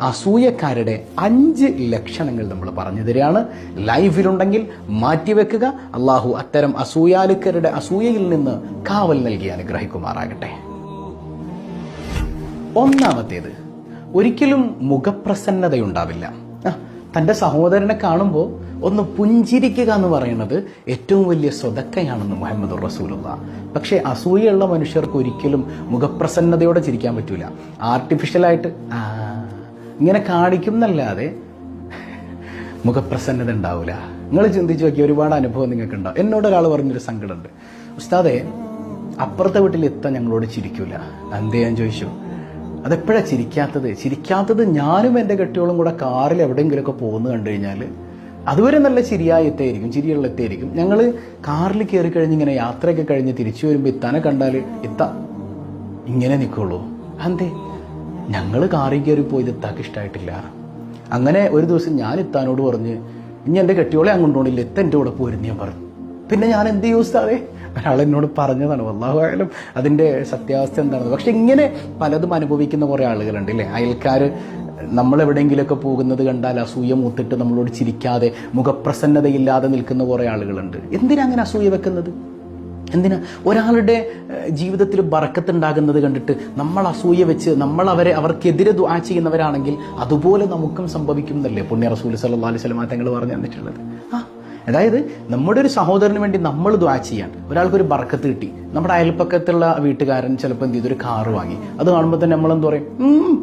അസൂയക്കാരുടെ 5 ലക്ഷണങ്ങൾ നമ്മൾ പറഞ്ഞു തരികയാണ്. ലൈവിലുണ്ടെങ്കിൽ മാറ്റിവെക്കുക. അള്ളാഹു അത്തരം അസൂയാലുക്കാരുടെ അസൂയയിൽ നിന്ന് കാവൽ നൽകി അനുഗ്രഹിക്കുമാറാകട്ടെ. ഒന്നാമത്തേത്, ഒരിക്കലും മുഖപ്രസന്നതയുണ്ടാവില്ല. തൻ്റെ സഹോദരനെ കാണുമ്പോൾ ഒന്ന് പുഞ്ചിരിക്കുക എന്ന് പറയുന്നത് ഏറ്റവും വലിയ സ്വതക്കയാണെന്ന് മുഹമ്മദ് റസൂലുള്ളാഹ്. പക്ഷേ അസൂയുള്ള മനുഷ്യർക്ക് ഒരിക്കലും മുഖപ്രസന്നതയോടെ ചിരിക്കാൻ പറ്റൂല. ആർട്ടിഫിഷ്യലായിട്ട് ഇങ്ങനെ കാണിക്കും എന്നല്ലാതെ മുഖപ്രസന്നത ഉണ്ടാവില്ല. നിങ്ങൾ ചിന്തിച്ച് നോക്കിയ ഒരുപാട് അനുഭവം നിങ്ങൾക്ക് ഉണ്ടാവും. എന്നോട് ഒരാൾ പറഞ്ഞൊരു സങ്കടമുണ്ട്, ഉസ്താദേ അപ്പുറത്തെ വീട്ടിൽ എത്താൻ ഞങ്ങളോട് ചിരിക്കൂല. എന്തേ ഞാൻ ചോദിച്ചു. അതെപ്പോഴാണ് ചിരിക്കാത്തത് ഞാനും എൻ്റെ കെട്ടിയോളും കൂടെ കാറിൽ എവിടെയെങ്കിലുമൊക്കെ പോകുന്നു കണ്ടു കഴിഞ്ഞാൽ അതുവരെ നല്ല ചിരിയായ ചിരിയുള്ള എത്തായിരിക്കും. ഞങ്ങൾ കാറിൽ കയറി കഴിഞ്ഞ് ഇങ്ങനെ യാത്രയൊക്കെ കഴിഞ്ഞ് തിരിച്ചു വരുമ്പോൾ ഇത്താനെ കണ്ടാൽ ഇങ്ങനെ നിൽക്കുള്ളൂ. അന്തേ ഞങ്ങൾ കാറിൽ കയറി പോയത് ഇത്താക്ക് ഇഷ്ടമായിട്ടില്ല. അങ്ങനെ ഒരു ദിവസം ഞാൻ ഇത്താനോട് പറഞ്ഞ് ഇനി എൻ്റെ കെട്ടിയോളെ അങ്ങോട്ട് കൊണ്ടില്ല, ഇത്ത എൻ്റെ കൂടെ പോരുന്ന് ഞാൻ പറഞ്ഞു. പിന്നെ ഞാൻ എന്ത് യൂസാതെ ഒരാളെന്നോട് പറഞ്ഞതാണ്. വല്ലാഹു അഅലം അതിൻ്റെ സത്യാവസ്ഥ എന്താണെന്ന്. പക്ഷെ ഇങ്ങനെ പലതും അനുഭവിക്കുന്ന കുറേ ആളുകളുണ്ട് അല്ലേ. അയൽക്കാർ നമ്മളെവിടെയെങ്കിലുമൊക്കെ പോകുന്നത് കണ്ടാൽ അസൂയ മൂത്തിട്ട് നമ്മളോട് ചിരിക്കാതെ മുഖപ്രസന്നതയില്ലാതെ നിൽക്കുന്ന കുറേ ആളുകളുണ്ട്. എന്തിനാ അങ്ങനെ അസൂയ വെക്കുന്നത്? എന്തിനാ? ഒരാളുടെ ജീവിതത്തിൽ ബറക്കത്തുണ്ടാകുന്നത് കണ്ടിട്ട് നമ്മൾ അസൂയ വെച്ച് അവർക്കെതിരെ ദുആ ചെയ്യുന്നവരാണെങ്കിൽ അതുപോലെ നമുക്കും സംഭവിക്കും എന്നല്ലേ പുണ്യ റസൂൽ സല്ലല്ലാഹു അലൈഹി വസല്ലം തങ്ങൾ പറഞ്ഞു തന്നിട്ടുള്ളത്. അതായത് നമ്മുടെ ഒരു സഹോദരന് വേണ്ടി നമ്മൾ ദുആ ചെയ്യാൻ, ഒരാൾക്കൊരു ബർക്കത്ത് കിട്ടി, നമ്മുടെ അയൽപ്പക്കത്തുള്ള വീട്ടുകാരൻ ചിലപ്പോൾ എന്ത് ചെയ്തു, ഒരു കാറ് വാങ്ങി. അത് കാണുമ്പോൾ തന്നെ നമ്മളെന്ത് പറയും,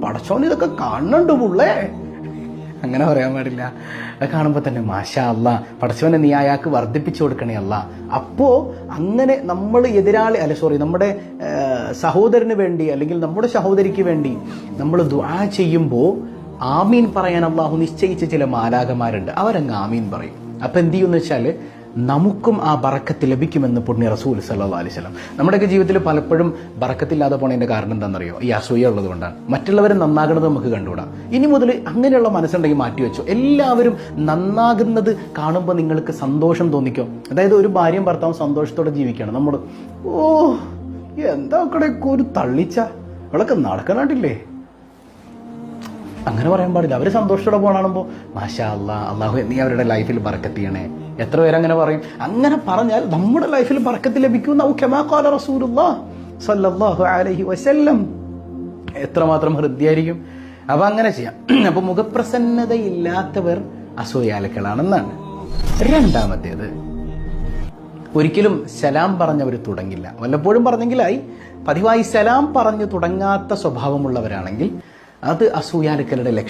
പടച്ചോൻ ഇതൊക്കെ കാണുന്നുണ്ട് പുള്ളേ. അങ്ങനെ പറയാൻ പാടില്ല. അത് കാണുമ്പോൾ തന്നെ മാഷാ അല്ലാ, പടച്ചോനെ നീ അയാൾക്ക് വർദ്ധിപ്പിച്ചു കൊടുക്കണേ അല്ല. അപ്പോൾ അങ്ങനെ നമ്മൾ നമ്മുടെ സഹോദരന് വേണ്ടി അല്ലെങ്കിൽ നമ്മുടെ സഹോദരിക്ക് വേണ്ടി നമ്മൾ ദുആ ചെയ്യുമ്പോൾ ആമീൻ പറയാൻ അല്ലാഹു നിശ്ചയിച്ച ചില മാലാഖമാരുണ്ട്. അവരങ്ങ് ആമീൻ പറയും. അപ്പം എന്ത് ചെയ്യുമെന്ന് വെച്ചാൽ നമുക്കും ആ ബറക്കത്ത് ലഭിക്കുമെന്ന് പുണ്യ റസൂൽ സല്ലല്ലാഹു അലൈഹി വസല്ലം. നമ്മുടെയൊക്കെ ജീവിതത്തിൽ പലപ്പോഴും ബറക്കത്തില്ലാതെ പോണതിൻ്റെ കാരണം എന്താണെന്നറിയോ? ഈ അസൂയ ഉള്ളത് കൊണ്ടാണ്. മറ്റുള്ളവരെ നന്നാകുന്നത് നമുക്ക് കണ്ടുകൂടാ. ഇനി മുതൽ അങ്ങനെയുള്ള മനസ്സുണ്ടെങ്കിൽ മാറ്റിവെച്ചോ. എല്ലാവരും നന്നാകുന്നത് കാണുമ്പോൾ നിങ്ങൾക്ക് സന്തോഷം തോന്നിക്കോ. അതായത് ഒരു ഭാര്യയും ഭർത്താവും സന്തോഷത്തോടെ ജീവിക്കണം. നമ്മൾ എന്താ ഒരു തള്ളിച്ച അവളൊക്കെ നടക്കണാട്ടില്ലേ, അങ്ങനെ പറയാൻ പാടില്ല. അവർ സന്തോഷത്തോടെ പോകണമ്പോൾ മാഷാ അല്ലാ, അള്ളാഹു നീ അവരുടെ ലൈഫിൽ ബറക്കത്ത് ചെയ്യണേ. എത്ര പേരങ്ങനെ പറയും? അങ്ങനെ പറഞ്ഞാൽ നമ്മുടെ ലൈഫിൽ ബറക്കത്ത് ലഭിക്കും. കമാ ഖാല റസൂലുള്ളാഹി സ്വല്ലല്ലാഹു അലൈഹി വസല്ലം. എത്രമാത്രം ഹൃദ്യമായിരിക്കും. അപ്പം അങ്ങനെ ചെയ്യാം. അപ്പം മുഖപ്രസന്നതയില്ലാത്തവർ അസൂയാലുക്കളാണെന്നാണ്. രണ്ടാമത്തേത്, ഒരിക്കലും സലാം പറഞ്ഞവർ തുടങ്ങില്ല. വല്ലപ്പോഴും പറഞ്ഞെങ്കിലായി. പതിവായി സലാം പറഞ്ഞു തുടങ്ങാത്ത സ്വഭാവമുള്ളവരാണെങ്കിൽ അത് അസൂയാലുക്കളുടെ ലക്ഷണം.